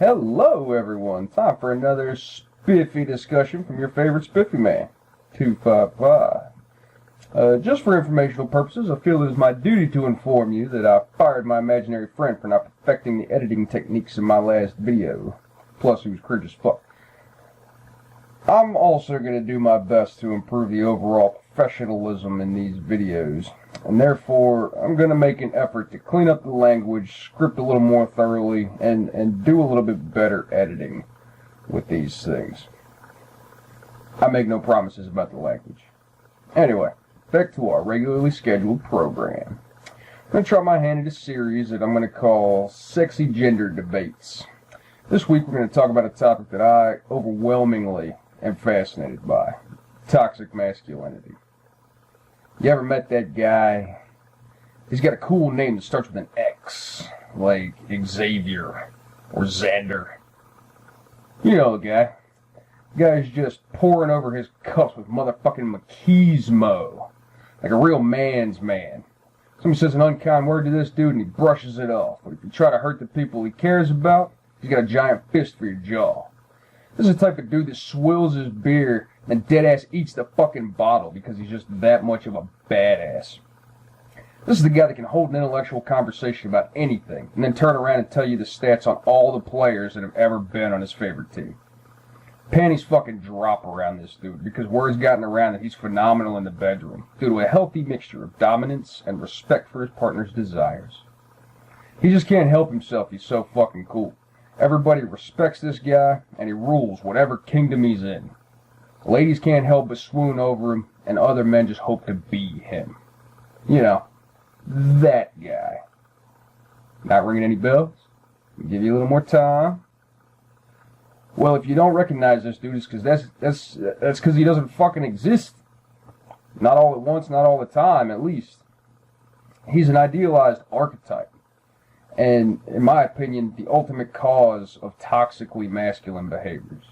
Hello, everyone. Time for another spiffy discussion from your favorite spiffy man, 255. Just for informational purposes, I feel it is my duty to inform you that I fired my imaginary friend for not perfecting the editing techniques in my last video. Plus, he was cringe as fuck. I'm also going to do my best to improve the overall professionalism in these videos, and therefore I'm going to make an effort to clean up the language, script a little more thoroughly, and do a little bit better editing with these things. I make no promises about the language. Anyway, back to our regularly scheduled program. I'm going to try my hand at a series that I'm going to call Sexy Gender Debates. This week we're going to talk about a topic that I overwhelmingly am fascinated by: toxic masculinity. You ever met that guy? He's got a cool name that starts with an X, like Xavier or Xander. You know the guy. The guy's just pouring over his cups with motherfucking machismo, like a real man's man. Somebody says an unkind word to this dude and he brushes it off. But if you try to hurt the people he cares about, he's got a giant fist for your jaw. This is the type of dude that swills his beer and deadass eats the fucking bottle because he's just that much of a badass. This is the guy that can hold an intellectual conversation about anything and then turn around and tell you the stats on all the players that have ever been on his favorite team. Panties fucking drop around this dude because word's gotten around that he's phenomenal in the bedroom due to a healthy mixture of dominance and respect for his partner's desires. He just can't help himself, he's so fucking cool. Everybody respects this guy, and he rules whatever kingdom he's in. Ladies can't help but swoon over him, and other men just hope to be him. You know, that guy. Not ringing any bells? I'll give you a little more time. Well, if you don't recognize this dude, it's because that's because he doesn't fucking exist. Not all at once, not all the time, at least. He's an idealized archetype. And, in my opinion, the ultimate cause of toxically masculine behaviors.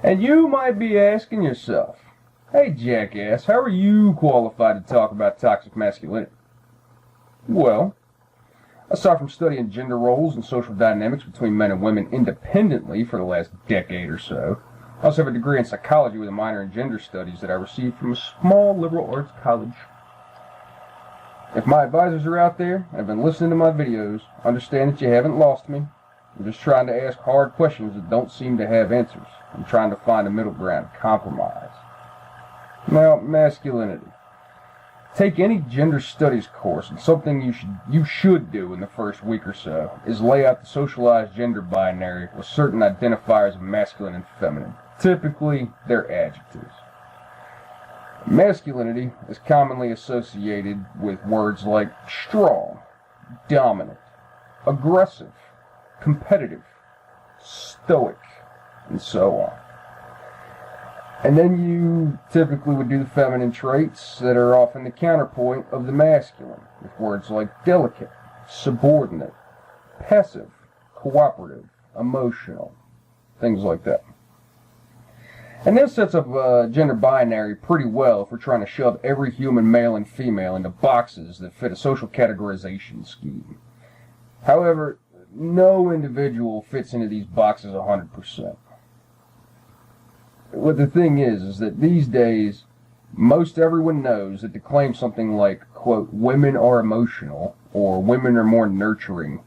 And you might be asking yourself, hey jackass, how are you qualified to talk about toxic masculinity? Well, aside from studying gender roles and social dynamics between men and women independently for the last decade or so, I also have a degree in psychology with a minor in gender studies that I received from a small liberal arts college. If my advisors are out there and have been listening to my videos, understand that you haven't lost me. I'm just trying to ask hard questions that don't seem to have answers. I'm trying to find a middle ground, compromise. Now, masculinity. Take any gender studies course, and something you should do in the first week or so is lay out the socialized gender binary with certain identifiers of masculine and feminine. Typically, they're adjectives. Masculinity is commonly associated with words like strong, dominant, aggressive, competitive, stoic, and so on. And then you typically would do the feminine traits that are often the counterpoint of the masculine, with words like delicate, subordinate, passive, cooperative, emotional, things like that. And this sets up a gender binary pretty well if we're trying to shove every human male and female into boxes that fit a social categorization scheme. However, no individual fits into these boxes 100%. What the thing is that these days, most everyone knows that to claim something like, quote, women are emotional, or women are more nurturing,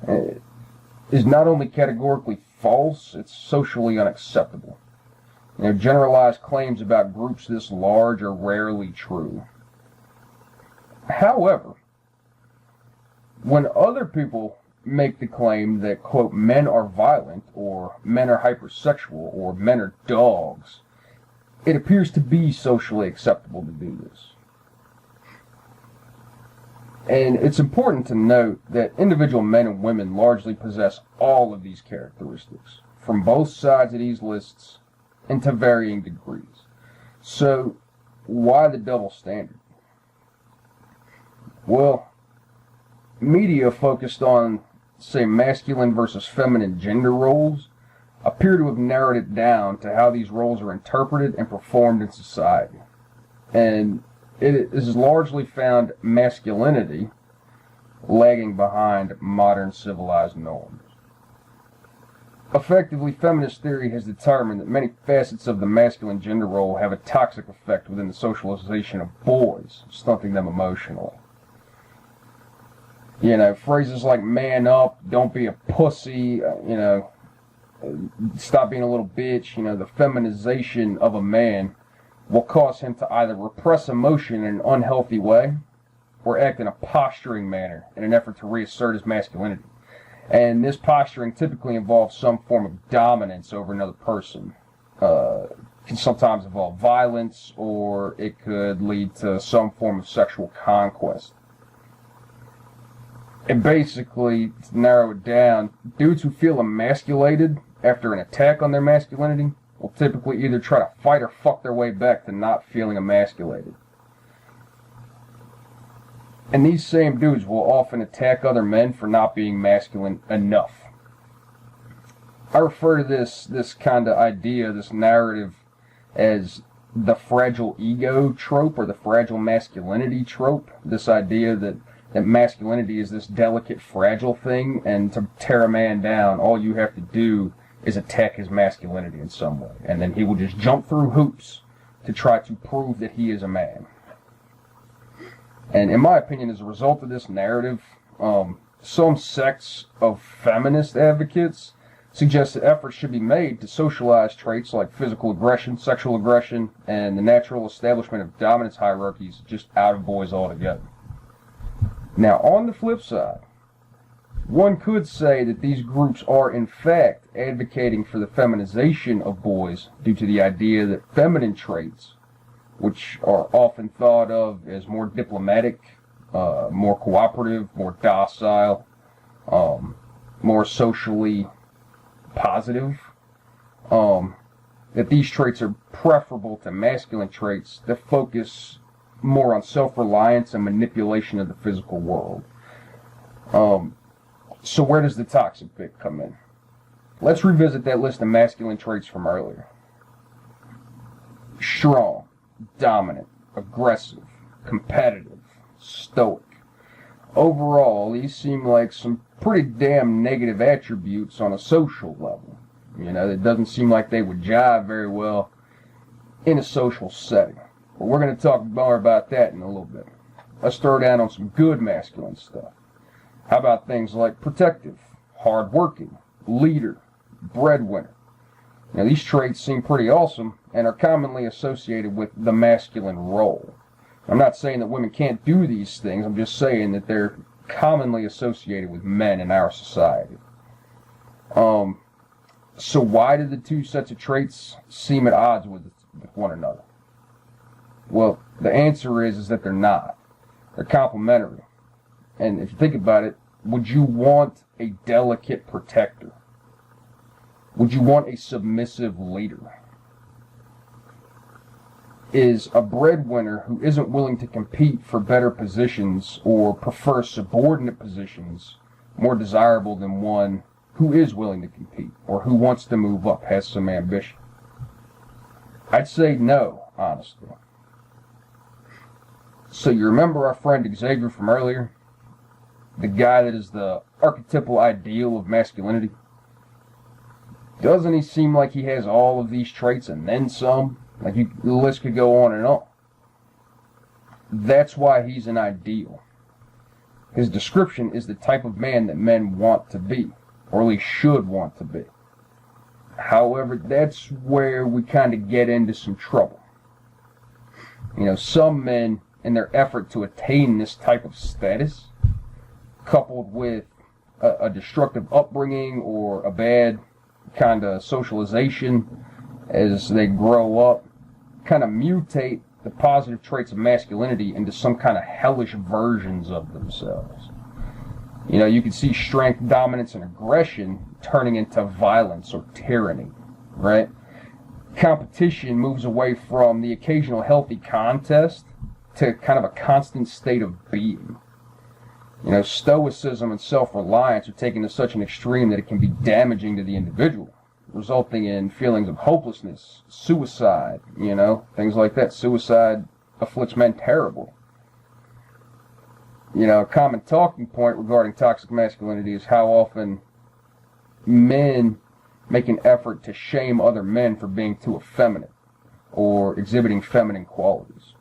is not only categorically false, it's socially unacceptable. You know, generalized claims about groups this large are rarely true. However, when other people make the claim that, quote, men are violent, or men are hypersexual, or men are dogs, it appears to be socially acceptable to do this. And it's important to note that individual men and women largely possess all of these characteristics, from both sides of these lists, and to varying degrees. So, why the double standard? Well, media focused on, say, masculine versus feminine gender roles appear to have narrowed it down to how these roles are interpreted and performed in society. And it is largely found masculinity lagging behind modern civilized norms. Effectively, feminist theory has determined that many facets of the masculine gender role have a toxic effect within the socialization of boys, stunting them emotionally. You know, phrases like man up, don't be a pussy, stop being a little bitch, the feminization of a man will cause him to either repress emotion in an unhealthy way or act in a posturing manner in an effort to reassert his masculinity. And this posturing typically involves some form of dominance over another person. Can sometimes involve violence, or it could lead to some form of sexual conquest. And basically, to narrow it down, dudes who feel emasculated after an attack on their masculinity will typically either try to fight or fuck their way back to not feeling emasculated. And these same dudes will often attack other men for not being masculine enough. I refer to this kind of idea, this narrative, as the fragile ego trope or the fragile masculinity trope. This idea that masculinity is this delicate, fragile thing, and to tear a man down, all you have to do is attack his masculinity in some way. And then he will just jump through hoops to try to prove that he is a man. And in my opinion, as a result of this narrative, some sects of feminist advocates suggest that efforts should be made to socialize traits like physical aggression, sexual aggression, and the natural establishment of dominance hierarchies just out of boys altogether. Now, on the flip side, one could say that these groups are in fact advocating for the feminization of boys due to the idea that feminine traits, which are often thought of as more diplomatic, more cooperative, more docile, more socially positive, that these traits are preferable to masculine traits that focus more on self-reliance and manipulation of the physical world. So where does the toxic bit come in? Let's revisit that list of masculine traits from earlier. Strong, dominant, aggressive, competitive, stoic. Overall, these seem like some pretty damn negative attributes on a social level. It doesn't seem like they would jive very well in a social setting. But we're going to talk more about that in a little bit. Let's throw down on some good masculine stuff. How about things like protective, hardworking, leader, breadwinner? Now, these traits seem pretty awesome and are commonly associated with the masculine role. I'm not saying that women can't do these things. I'm just saying that they're commonly associated with men in our society. So why do the two sets of traits seem at odds with one another? Well, the answer is that they're not. They're complementary. And if you think about it, would you want a delicate protector? Would you want a submissive leader? Is a breadwinner who isn't willing to compete for better positions or prefers subordinate positions more desirable than one who is willing to compete or who wants to move up, has some ambition? I'd say no, honestly. So you remember our friend Xavier from earlier? The guy that is the archetypal ideal of masculinity? Doesn't he seem like he has all of these traits and then some? Like the list could go on and on. That's why he's an ideal. His description is the type of man that men want to be, or at least should want to be. However, that's where we kind of get into some trouble. Some men, in their effort to attain this type of status, coupled with a destructive upbringing or a bad kind of socialization as they grow up, kind of mutate the positive traits of masculinity into some kind of hellish versions of themselves. You can see strength, dominance, and aggression turning into violence or tyranny, right? Competition moves away from the occasional healthy contest to kind of a constant state of being. Stoicism and self-reliance are taken to such an extreme that it can be damaging to the individual, resulting in feelings of hopelessness, suicide, things like that. Suicide afflicts men terribly. A common talking point regarding toxic masculinity is how often men make an effort to shame other men for being too effeminate or exhibiting feminine qualities.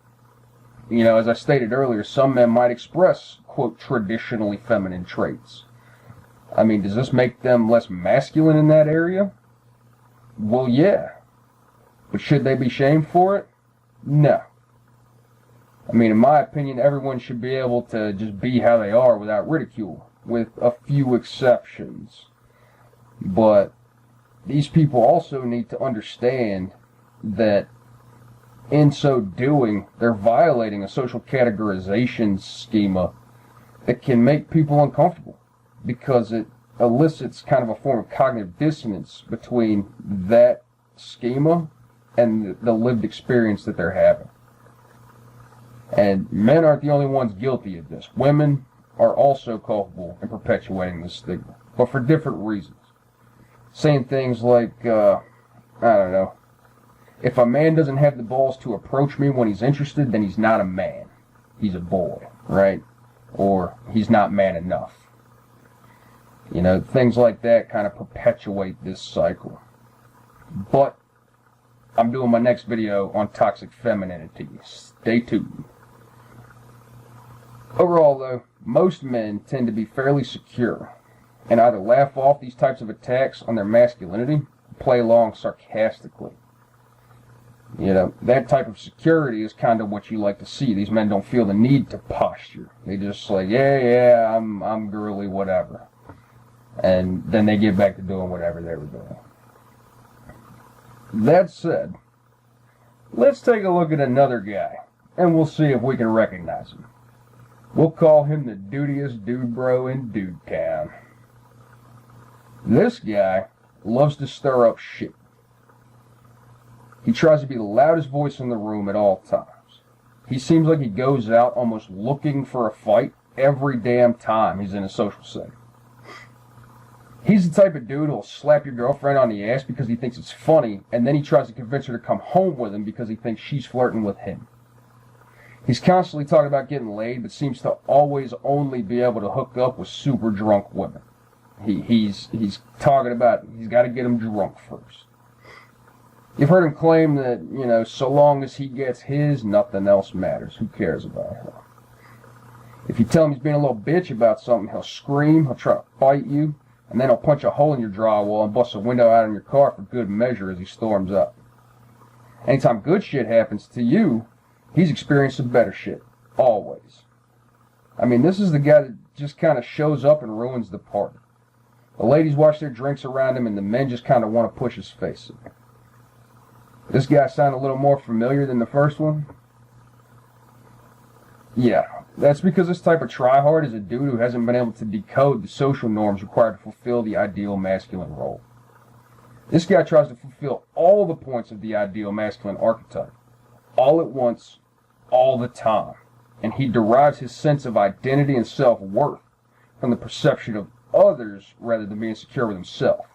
You know, as I stated earlier, some men might express, quote, traditionally feminine traits. I mean, does this make them less masculine in that area? Well, yeah. But should they be shamed for it? No. I mean, in my opinion, everyone should be able to just be how they are without ridicule, with a few exceptions. But these people also need to understand that in so doing, they're violating a social categorization schema that can make people uncomfortable because it elicits kind of a form of cognitive dissonance between that schema and the lived experience that they're having. And men aren't the only ones guilty of this. Women are also culpable in perpetuating this stigma, but for different reasons. Saying things like, I don't know, if a man doesn't have the balls to approach me when he's interested, then he's not a man. He's a boy, right? Or he's not man enough. You know, things like that kind of perpetuate this cycle. But I'm doing my next video on toxic femininity. Stay tuned. Overall, though, most men tend to be fairly secure and either laugh off these types of attacks on their masculinity or play along sarcastically. You know, that type of security is kind of what you like to see. These men don't feel the need to posture. They just say, yeah, I'm girly, whatever. And then they get back to doing whatever they were doing. That said, let's take a look at another guy, and we'll see if we can recognize him. We'll call him the dudiest dude bro in Dude Town. This guy loves to stir up shit. He tries to be the loudest voice in the room at all times. He seems like he goes out almost looking for a fight every damn time he's in a social setting. He's the type of dude who'll slap your girlfriend on the ass because he thinks it's funny, and then he tries to convince her to come home with him because he thinks she's flirting with him. He's constantly talking about getting laid, but seems to always only be able to hook up with super drunk women. He's talking about he's got to get them drunk first. You've heard him claim that, you know, so long as he gets his, nothing else matters. Who cares about her? If you tell him he's being a little bitch about something, he'll scream, he'll try to fight you, and then he'll punch a hole in your drywall and bust a window out in your car for good measure as he storms up. Anytime good shit happens to you, he's experienced some better shit. Always. I mean, this is the guy that just kind of shows up and ruins the party. The ladies watch their drinks around him, and the men just kind of want to push his face in. This guy sound a little more familiar than the first one? Yeah, that's because this type of tryhard is a dude who hasn't been able to decode the social norms required to fulfill the ideal masculine role. This guy tries to fulfill all the points of the ideal masculine archetype, all at once, all the time, and he derives his sense of identity and self-worth from the perception of others rather than being secure with himself.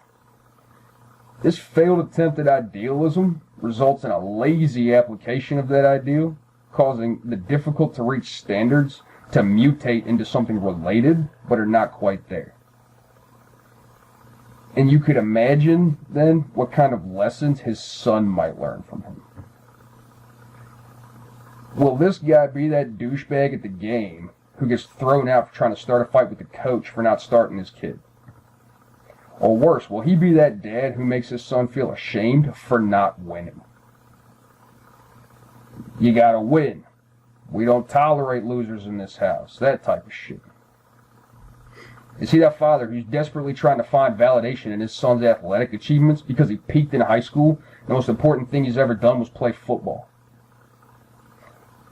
This failed attempt at idealism results in a lazy application of that ideal, causing the difficult-to-reach standards to mutate into something related, but are not quite there. And you could imagine, then, what kind of lessons his son might learn from him. Will this guy be that douchebag at the game who gets thrown out for trying to start a fight with the coach for not starting his kid? Or worse, will he be that dad who makes his son feel ashamed for not winning? You gotta win. We don't tolerate losers in this house. That type of shit. Is he that father who's desperately trying to find validation in his son's athletic achievements because he peaked in high school and the most important thing he's ever done was play football?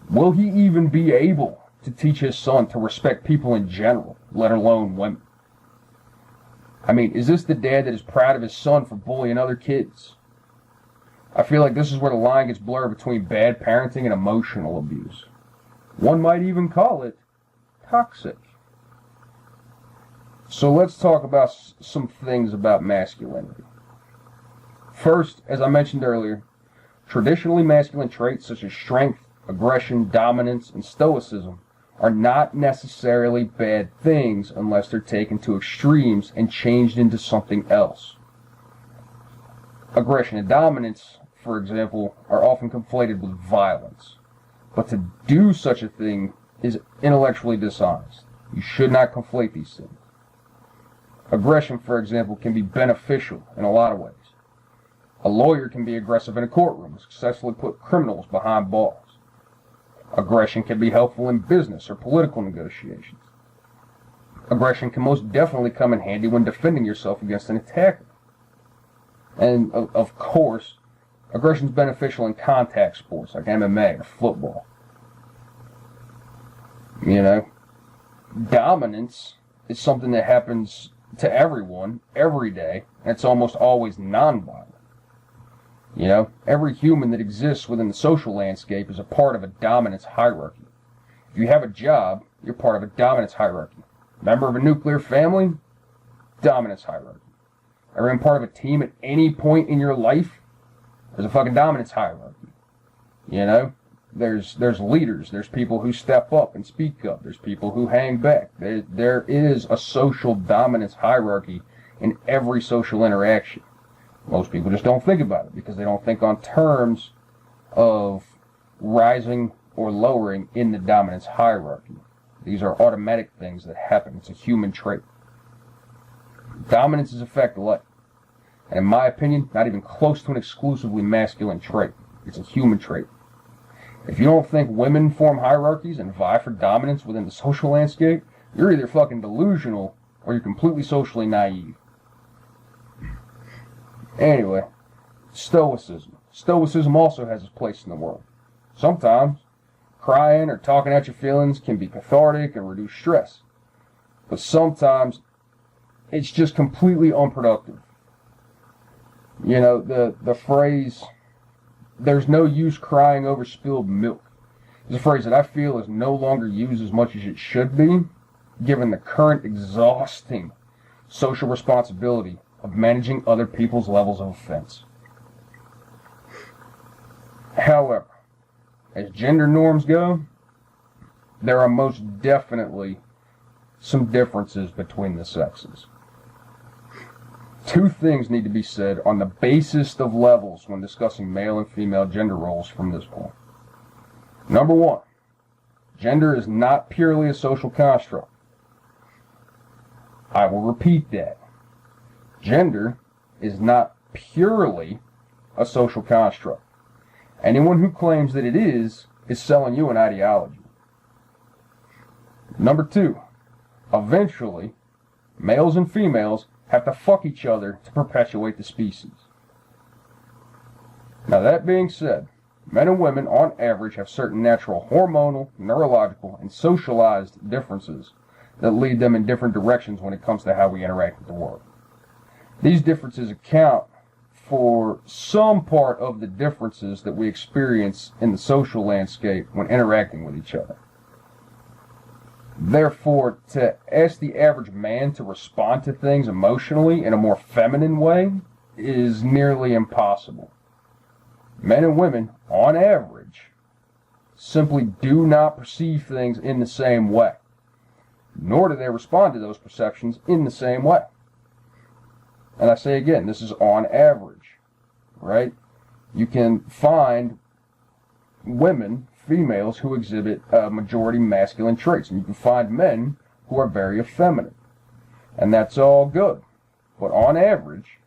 Will he even be able to teach his son to respect people in general, let alone women? I mean, is this the dad that is proud of his son for bullying other kids? I feel like this is where the line gets blurred between bad parenting and emotional abuse. One might even call it toxic. So let's talk about some things about masculinity. First, as I mentioned earlier, traditionally masculine traits such as strength, aggression, dominance, and stoicism are not necessarily bad things unless they're taken to extremes and changed into something else. Aggression and dominance, for example, are often conflated with violence. But to do such a thing is intellectually dishonest. You should not conflate these things. Aggression, for example, can be beneficial in a lot of ways. A lawyer can be aggressive in a courtroom and successfully put criminals behind bars. Aggression can be helpful in business or political negotiations. Aggression can most definitely come in handy when defending yourself against an attacker. And, of course, aggression is beneficial in contact sports like MMA or football. Dominance is something that happens to everyone, every day, and it's almost always non-violent. Every human that exists within the social landscape is a part of a dominance hierarchy. If you have a job, you're part of a dominance hierarchy. Member of a nuclear family? Dominance hierarchy. Ever been part of a team at any point in your life? There's a fucking dominance hierarchy. There's leaders. There's people who step up and speak up. There's people who hang back. There is a social dominance hierarchy in every social interaction. Most people just don't think about it because they don't think on terms of rising or lowering in the dominance hierarchy. These are automatic things that happen. It's a human trait. Dominance is a fact of life. And in my opinion, not even close to an exclusively masculine trait. It's a human trait. If you don't think women form hierarchies and vie for dominance within the social landscape, you're either fucking delusional or you're completely socially naive. Anyway, Stoicism. Stoicism also has its place in the world. Sometimes, crying or talking out your feelings can be cathartic and reduce stress. But sometimes, it's just completely unproductive. The phrase, "there's no use crying over spilled milk," is a phrase that I feel is no longer used as much as it should be, given the current exhausting social responsibility of managing other people's levels of offense. However, as gender norms go, there are most definitely some differences between the sexes. Two things need to be said on the basest of levels when discussing male and female gender roles from this point. Number one, gender is not purely a social construct. I will repeat that. Gender is not purely a social construct. Anyone who claims that it is selling you an ideology. Number two, eventually, males and females have to fuck each other to perpetuate the species. Now that being said, men and women on average have certain natural hormonal, neurological, and socialized differences that lead them in different directions when it comes to how we interact with the world. These differences account for some part of the differences that we experience in the social landscape when interacting with each other. Therefore, to ask the average man to respond to things emotionally in a more feminine way is nearly impossible. Men and women, on average, simply do not perceive things in the same way, nor do they respond to those perceptions in the same way. And I say again, this is on average, right? You can find women, females, who exhibit majority masculine traits, and you can find men who are very effeminate. And that's all good. But on average,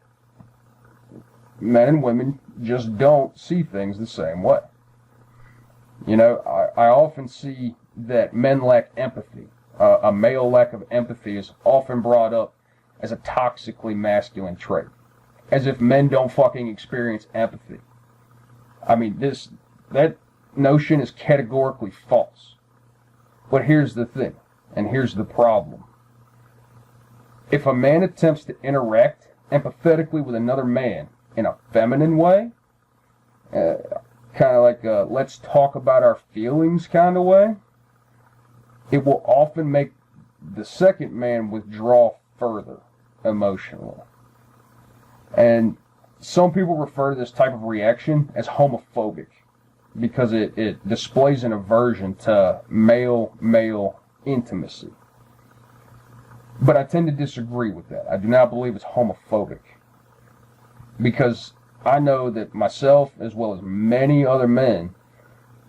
men and women just don't see things the same way. I often see that men lack empathy. A male lack of empathy is often brought up as a toxically masculine trait, as if men don't fucking experience empathy. I mean, that notion is categorically false. But here's the thing, and here's the problem. If a man attempts to interact empathetically with another man in a feminine way, kind of like a let's talk about our feelings kind of way, it will often make the second man withdraw further emotionally. And some people refer to this type of reaction as homophobic because it displays an aversion to male-male intimacy. But I tend to disagree with that. I do not believe it's homophobic, because I know that myself, as well as many other men,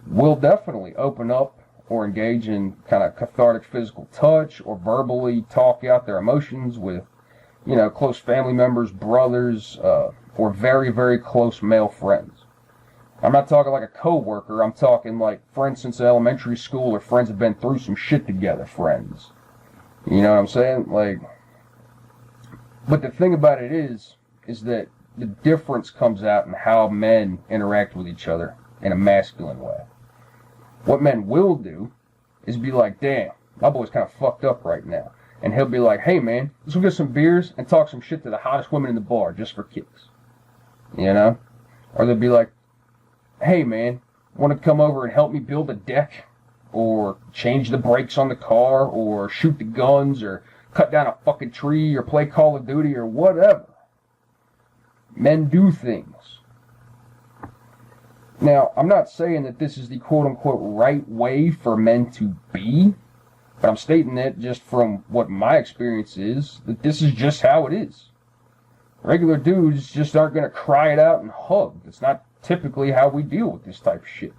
will definitely open up or engage in kind of cathartic physical touch or verbally talk out their emotions with, close family members, brothers, or very, very close male friends. I'm not talking like a coworker. I'm talking like friends since elementary school or friends have been through some shit together friends. You know what I'm saying? But the thing about it is that the difference comes out in how men interact with each other in a masculine way. What men will do is be like, damn, my boy's kind of fucked up right now. And he'll be like, hey man, let's go get some beers and talk some shit to the hottest women in the bar just for kicks. Or they'll be like, hey man, want to come over and help me build a deck? Or change the brakes on the car? Or shoot the guns? Or cut down a fucking tree? Or play Call of Duty? Or whatever. Men do things. Now, I'm not saying that this is the quote-unquote right way for men to be, but I'm stating that just from what my experience is, that this is just how it is. Regular dudes just aren't going to cry it out and hug. It's not typically how we deal with this type of shit.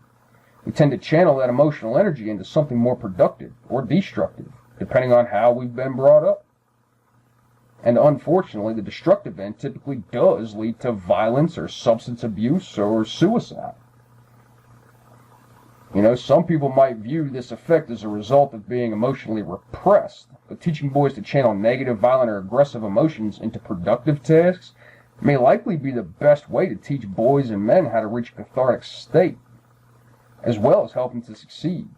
We tend to channel that emotional energy into something more productive or destructive, depending on how we've been brought up. And unfortunately, the destructive end typically does lead to violence or substance abuse or suicide. Some people might view this effect as a result of being emotionally repressed, but teaching boys to channel negative, violent, or aggressive emotions into productive tasks may likely be the best way to teach boys and men how to reach a cathartic state, as well as help them to succeed,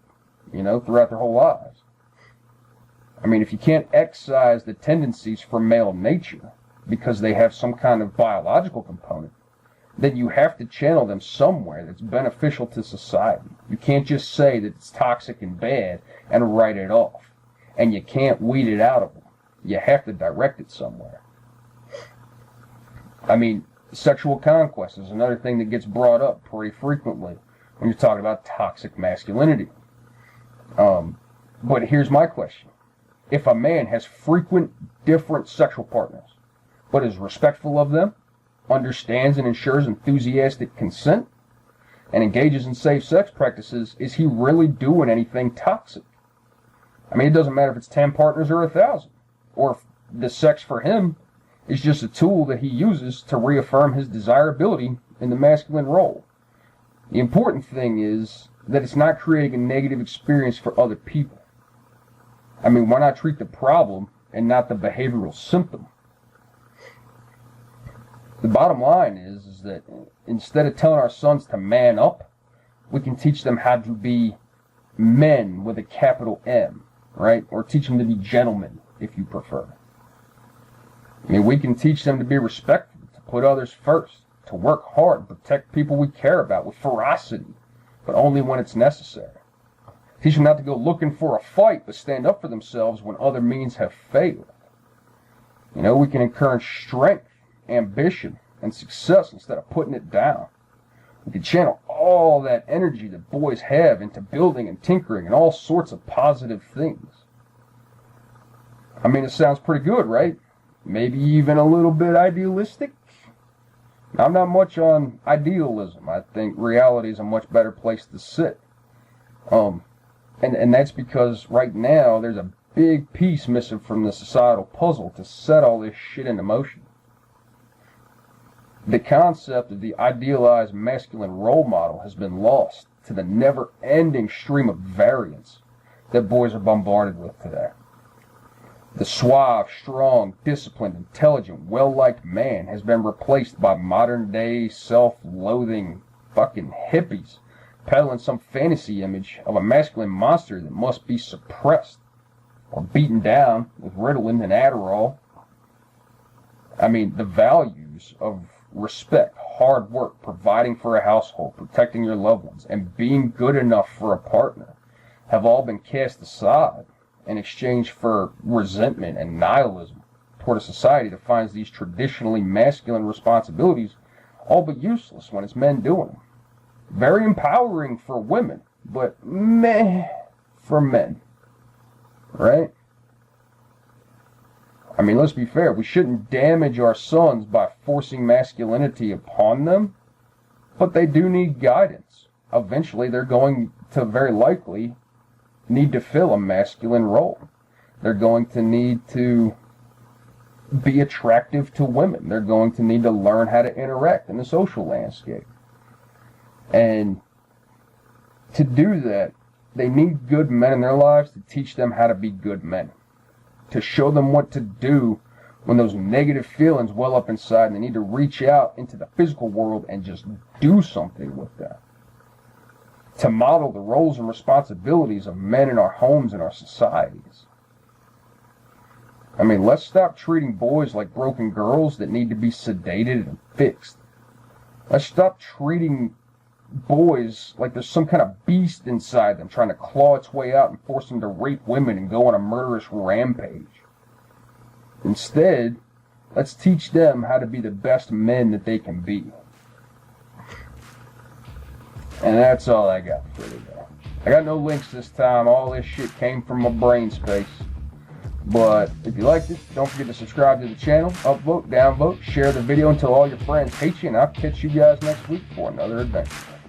throughout their whole lives. If you can't excise the tendencies from male nature because they have some kind of biological component, then you have to channel them somewhere that's beneficial to society. You can't just say that it's toxic and bad and write it off. And you can't weed it out of them. You have to direct it somewhere. Sexual conquest is another thing that gets brought up pretty frequently when you're talking about toxic masculinity. But here's my question. If a man has frequent different sexual partners, but is respectful of them, understands and ensures enthusiastic consent, and engages in safe sex practices, is he really doing anything toxic? It doesn't matter if it's 10 partners or 1,000, or if the sex for him is just a tool that he uses to reaffirm his desirability in the masculine role. The important thing is that it's not creating a negative experience for other people. Why not treat the problem and not the behavioral symptom? The bottom line is that instead of telling our sons to man up, we can teach them how to be men with a capital M, right? Or teach them to be gentlemen, if you prefer. We can teach them to be respectful, to put others first, to work hard, protect people we care about with ferocity, but only when it's necessary. Teach them not to go looking for a fight, but stand up for themselves when other means have failed. We can encourage strength, ambition, and success instead of putting it down. We can channel all that energy that boys have into building and tinkering and all sorts of positive things. It sounds pretty good, right? Maybe even a little bit idealistic? I'm not much on idealism. I think reality is a much better place to sit. And that's because right now there's a big piece missing from the societal puzzle to set all this shit into motion. The concept of the idealized masculine role model has been lost to the never-ending stream of variance that boys are bombarded with today. The suave, strong, disciplined, intelligent, well-liked man has been replaced by modern-day, self-loathing fucking hippies peddling some fantasy image of a masculine monster that must be suppressed or beaten down with Ritalin and Adderall. The values of respect, hard work, providing for a household, protecting your loved ones, and being good enough for a partner have all been cast aside in exchange for resentment and nihilism toward a society that finds these traditionally masculine responsibilities all but useless when it's men doing them. Very empowering for women, but meh for men. Right? I mean, let's be fair. We shouldn't damage our sons by forcing masculinity upon them, but they do need guidance. Eventually, they're going to very likely need to fill a masculine role. They're going to need to be attractive to women. They're going to need to learn how to interact in the social landscape. And to do that, they need good men in their lives to teach them how to be good men, to show them what to do when those negative feelings well up inside and they need to reach out into the physical world and just do something with that. To model the roles and responsibilities of men in our homes and our societies. I mean, let's stop treating boys like broken girls that need to be sedated and fixed. Let's stop treating boys like there's some kind of beast inside them trying to claw its way out and force them to rape women and go on a murderous rampage. Instead, let's teach them how to be the best men that they can be. And that's all I got for today. I got no links this time. All this shit came from my brain space. But if you liked it, don't forget to subscribe to the channel, upvote, downvote, share the video until all your friends hate you, and I'll catch you guys next week for another adventure.